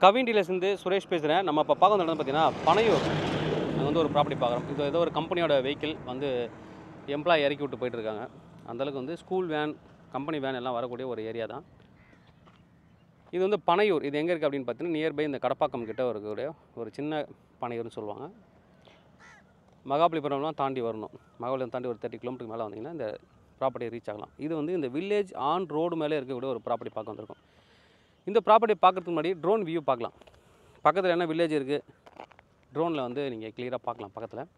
கவின் டீலர்ஸ்லேருந்து சுரேஷ் பேசுகிறேன். நம்ம இப்போ பார்க்க வந்தது பார்த்தீங்கன்னா பனையூர். அங்கே வந்து ஒரு ப்ராப்பர்ட்டி பார்க்குறோம். இது ஏதோ ஒரு கம்பெனியோட வெஹிக்கிள் வந்து எம்ப்ளாயி இறக்கி விட்டு போயிட்டுருக்காங்க. அந்தளவுக்கு வந்து ஸ்கூல் வேன், கம்பெனி வேன் எல்லாம் வரக்கூடிய ஒரு ஏரியா தான். இது வந்து பனையூர். இது எங்கே இருக்குது அப்படின்னு பார்த்தீங்கன்னா, நியர்பை இந்த கடப்பாக்கம் கிட்ட இருக்கக்கூடிய ஒரு சின்ன பனையூர்னு சொல்லுவாங்க. மகாபலிபுரம்லாம் தாண்டி வரணும். மகாபலிபுரம் தாண்டி ஒரு 30 கிலோமீட்டருக்கு மேலே வந்தீங்கன்னா இந்த ப்ராப்பர்ட்டியை ரீச் ஆகலாம். இது வந்து இந்த வில்லேஜ் ஆன் ரோடு மேலே இருக்கக்கூடிய ஒரு ப்ராப்பர்ட்டி பார்க்க வந்திருக்கும். இந்த ப்ராப்பர்ட்டி பார்க்குறதுக்கு முன்னாடி ட்ரோன் வியூ பார்க்கலாம். பக்கத்தில் என்ன வில்லேஜ் இருக்குது, ட்ரோனில் வந்து நீங்கள் கிளியராக பார்க்கலாம் பக்கத்தில்.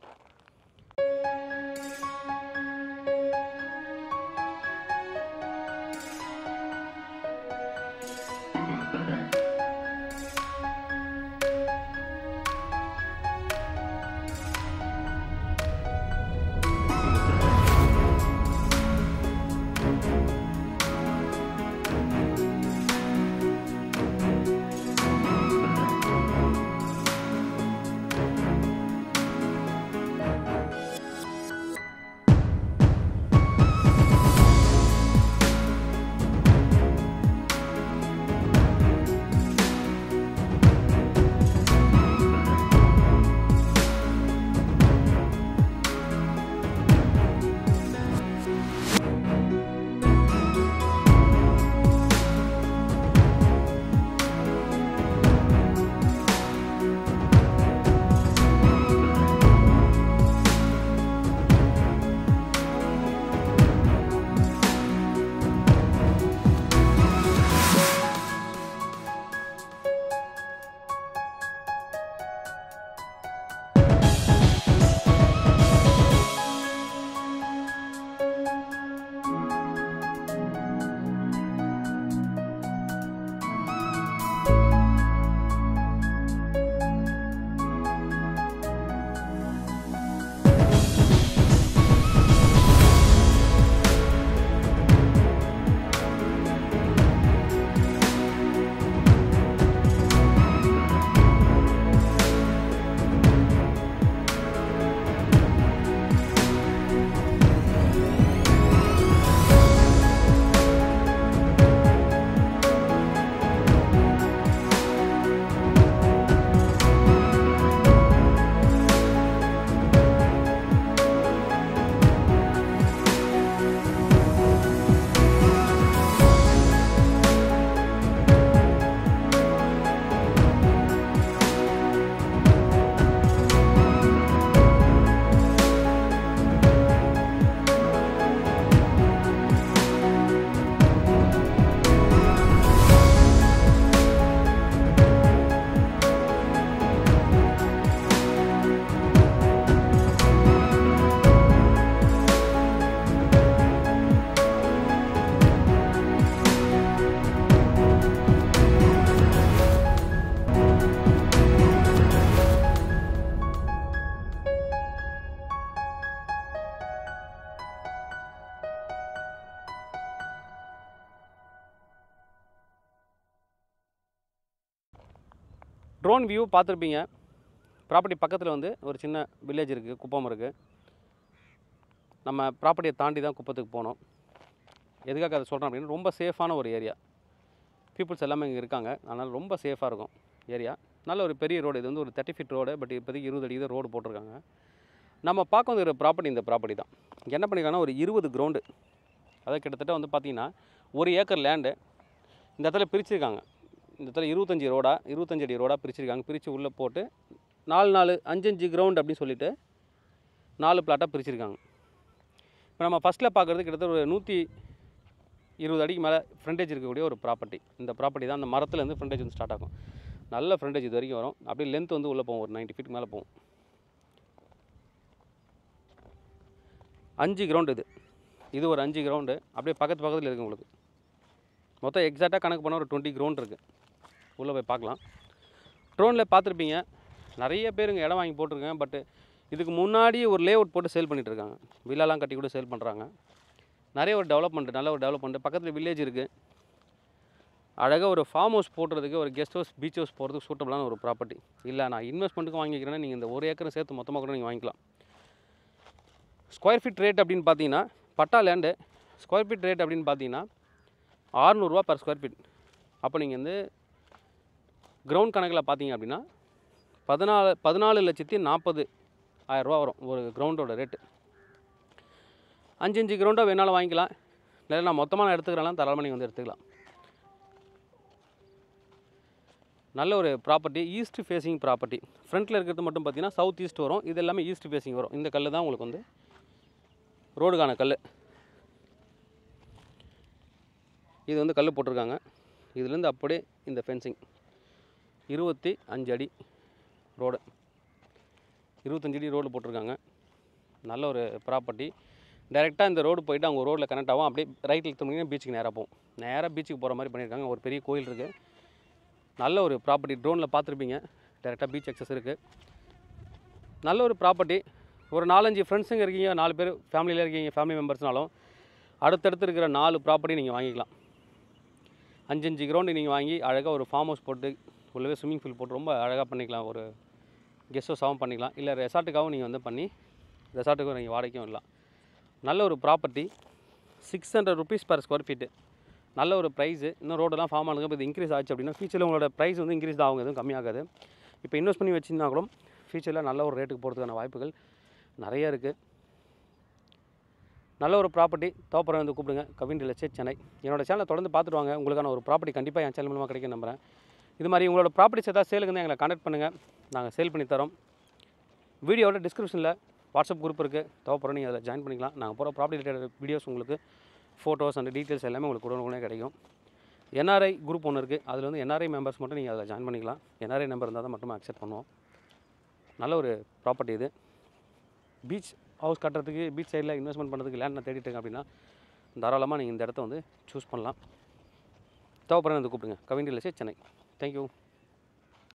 ட்ரோன் வியூ பார்த்துருப்பீங்க. ப்ராப்பர்ட்டி பக்கத்தில் வந்து ஒரு சின்ன வில்லேஜ் இருக்குது, குப்பம் இருக்குது. நம்ம ப்ராப்பர்ட்டியை தாண்டி தான் குப்பத்துக்கு போகணும். எதுக்காக அதை சொல்கிறேன் அப்படின்னா, ரொம்ப சேஃபான ஒரு ஏரியா. பீப்புள்ஸ் எல்லாமே இங்கே இருக்காங்க. அதனால் ரொம்ப சேஃபாக இருக்கும் ஏரியா. நல்ல ஒரு பெரிய ரோடு. இது வந்து ஒரு 30 ஃபீட் ரோடு. பட் இப்போதைக்கு 20 அடி தான் ரோடு போட்டிருக்காங்க. நம்ம பார்க்க வந்து ஒரு ப்ராப்பர்ட்டி இந்த ப்ராப்பர்ட்டி தான். இங்கே என்ன பண்ணியிருக்காங்கன்னா, ஒரு 20 கிரவுண்டு, அதாவது கிட்டத்தட்ட வந்து பார்த்திங்கன்னா 1 ஏக்கர் லேண்டு இந்த இடத்துல பிரிச்சுருக்காங்க. இந்த இடத்துல 25 அடி ரோடாக பிரிச்சுருக்காங்க. பிரித்து உள்ளே போட்டு 5 கிரவுண்ட் அப்படின்னு சொல்லிட்டு 4 பிளாட்டாக பிரிச்சுருக்காங்க. இப்போ நம்ம ஃபஸ்ட்டில் பார்க்குறது கிட்டத்தட்ட ஒரு 120 அடிக்கு மேலே ஃப்ரண்டேஜ் இருக்கக்கூடிய ஒரு ப்ராப்பர்ட்டி. இந்த ப்ராப்பர்ட்டி தான் அந்த மரத்துலேருந்து ஃப்ரண்டேஜ் வந்து ஸ்டார்ட் ஆகும். நல்ல ஃப்ரண்டேஜ் இது வரைக்கும் வரும். அப்படியே லென்த் வந்து உள்ளே போகும், ஒரு 90 ஃபீட் மேலே போகும். 5 கிரவுண்டு இது ஒரு 5 கிரவுண்டு. அப்படியே பக்கத்தில் இருக்குது உங்களுக்கு. மொத்தம் எக்ஸாக்டாக கணக்கு பண்ணால் ஒரு 20 கிரவுண்ட் இருக்குது. உள்ளே போய் பார்க்கலாம். ட்ரோனில் பார்த்துருப்பீங்க, நிறைய பேர் இங்கே இடம் வாங்கி போட்டிருக்கேன். பட்டு இதுக்கு முன்னாடி ஒரு லே அவுட் போட்டு சேல் பண்ணிகிட்ருக்காங்க. வில்லாலாம் கட்டி கூட சேல் பண்ணுறாங்க. நிறைய ஒரு டெவலப்மெண்ட், நல்ல ஒரு டெவலப்மெண்ட். பக்கத்தில் வில்லேஜ் இருக்குது. அழகாக ஒரு ஃபார்ம் ஹவுஸ் போடுறதுக்கு, ஒரு கெஸ்ட் ஹவுஸ், பீச் ஹவுஸ் போகிறதுக்கு சூட்டபிளான ஒரு ப்ராப்பர்ட்டி. இல்லை நான் இன்வெஸ்ட்மெண்ட்டுக்கு வாங்கிக்கிறேன்னா நீங்கள் இந்த 1 ஏக்கரை சேர்த்து மொத்தமாக கூட நீங்கள் வாங்கிக்கலாம். ஸ்கொயர் ஃபீட் ரேட் அப்படின்னு பார்த்தீங்கன்னா, பட்டா லேண்டு ஸ்கொயர் ஃபீட் ரேட் அப்படின்னு பார்த்தீங்கன்னா 600 ரூபா பர் ஸ்கொயர் ஃபீட். அப்போ நீங்கள் வந்து கிரவுண்ட் கணக்கில் பார்த்தீங்க அப்படின்னா 14,40,000 ரூபா வரும் ஒரு கிரவுண்டோட ரேட்டு. 5 இன்ச்சு கிரவுண்டாக வேணாலும் வாங்கிக்கலாம், இல்லை நான் மொத்தமாக நான் எடுத்துக்கிறேன் தாராளமாக நீங்கள் வந்து எடுத்துக்கலாம். நல்ல ஒரு ப்ராப்பர்ட்டி, ஈஸ்ட் ஃபேஸிங் ப்ராப்பர்ட்டி. ஃப்ரண்ட்டில் இருக்கிறது மட்டும் பார்த்தீங்கன்னா சவுத் ஈஸ்ட் வரும், இது எல்லாமே ஈஸ்ட் ஃபேஸிங் வரும். இந்த கல் தான் உங்களுக்கு வந்து ரோடுக்கான கல். இது வந்து கல் போட்டிருக்காங்க. இதுலேருந்து அப்படியே இந்த ஃபென்சிங் 25 அடி ரோடு, 25 அடி ரோடு போட்டிருக்காங்க. நல்ல ஒரு ப்ராப்பர்ட்டி. டைரெக்டாக இந்த ரோடு போயிட்டு அவங்க ரோட்டில் கனெக்ட் ஆகும். அப்படியே ரைட்டில் எடுத்தோம்னா பீச்சுக்கு நேராக போகும். நேராக பீச்சுக்கு போகிற மாதிரி பண்ணியிருக்காங்க. ஒரு பெரிய கோயில் இருக்குது. நல்ல ஒரு ப்ராப்பர்ட்டி. ட்ரோனில் பார்த்துருப்பீங்க, டைரெக்டாக பீச் அக்சஸ் இருக்குது. நல்ல ஒரு ப்ராப்பர்ட்டி. ஒரு 4-5 ஃப்ரெண்ட்ஸுங்க இருக்கீங்க, 4 பேர் ஃபேமிலியில் இருக்கீங்க, ஃபேமிலி மெம்பர்ஸ்னாலும் அடுத்தடுத்து இருக்கிற 4 ப்ராப்பர்ட்டி நீங்கள் வாங்கிக்கலாம். 5 இன்ச்சு கிரவுண்டு நீங்கள் வாங்கி அழகாக ஒரு ஃபார்ம் ஹவுஸ் போட்டு உள்ளவே ஸ்விம்மிங் பூல் போட்டு ரொம்ப அழகாக பண்ணிக்கலாம். ஒரு கெஸ்ட் ஹவுஸாகவும் பண்ணிக்கலாம், இல்லை ரெசார்ட்டுக்காகவும் நீங்கள் வந்து பண்ணி ரெசார்ட்டுக்கும் நீங்கள் வாடகைக்கும் விடலாம். நல்ல ஒரு property. 600 rupees per square feet. நல்ல ஒரு ப்ரைஸு. இன்னும் ரோடெல்லாம் ஃபார்ம் ஆனதுக்கு இப்போ இது இன்க்ரீஸ் ஆச்சு அப்படின்னா ஃபியூச்சரில் உங்களோட ப்ரைஸ் வந்து இன்க்ரீஸ் தான் ஆகும், எதுவும் கம்மியாகாது. இப்போ இன்வெஸ்ட் பண்ணி வச்சுருந்தா கூட ஃபியூச்சரில் நல்ல ஒரு ரேட்டுக்கு போகிறதுக்கான வாய்ப்புகள் நிறைய இருக்குது. நல்ல ஒரு ப்ராப்பர்ட்டி. தேவைப்படுற வந்து கூப்பிடுங்க. Kavin real estate Chennai. என்னோட சேனலை தொடர்ந்து பார்த்துட்டு வாங்க. உங்களுக்கான ஒரு ப்ராப்பர்ட்டி கண்டிப்பாக என் சேனல் மூலமாக கிடைக்கும் நம்புகிறேன். இது மாதிரி உங்களோட ப்ராப்பர்ட்டிஸ் ஏதாவது சேலுக்கு வந்து எங்களை கான்டாக்ட் பண்ணுங்கள், நாங்கள் சேல் பண்ணி தரோம். வீடியோவில் டிஸ்கிரிப்ஷனில் வாட்ஸ்அப் குரூப் இருக்குது, தேவைப்படுற நீங்கள் அதில் ஜாயின் பண்ணிக்கலாம். நாங்கள் போகிற ப்ராப்பர்ட்டி ரிலேட்டட் வீடியோஸ் உங்களுக்கு ஃபோட்டோஸ் அண்ட் டீட்டெயில்ஸ் எல்லாமே உங்களுக்கு உடனே கிடைக்கும். என்ஆர்ஐ குரூப் ஒன்று இருக்குது, அதில் வந்து என்ஆர்ஐ மெம்பர்ஸ் மட்டும் நீங்கள் அதில் ஜாயின் பண்ணிக்கலாம். என்ஆர்ஐ நம்பர் இருந்தால் தான் மட்டுமே அக்செப்ட் பண்ணுவோம். நல்ல ஒரு ப்ராப்பர்ட்டி இது. பீச் ஹவுஸ் கட்டுறதுக்கு, பீச் சைடில் இன்வெஸ்ட்மெண்ட் பண்ணுறதுக்கு லேண்ட் நான் தேடிட்டு இருக்கேன் அப்படின்னா தாராளமாக நீங்கள் இந்த இடத்த வந்து சூஸ் பண்ணலாம். தேவைப்படுற வந்து கூப்பிடுங்க. Kavin real estate Chennai. Thank you.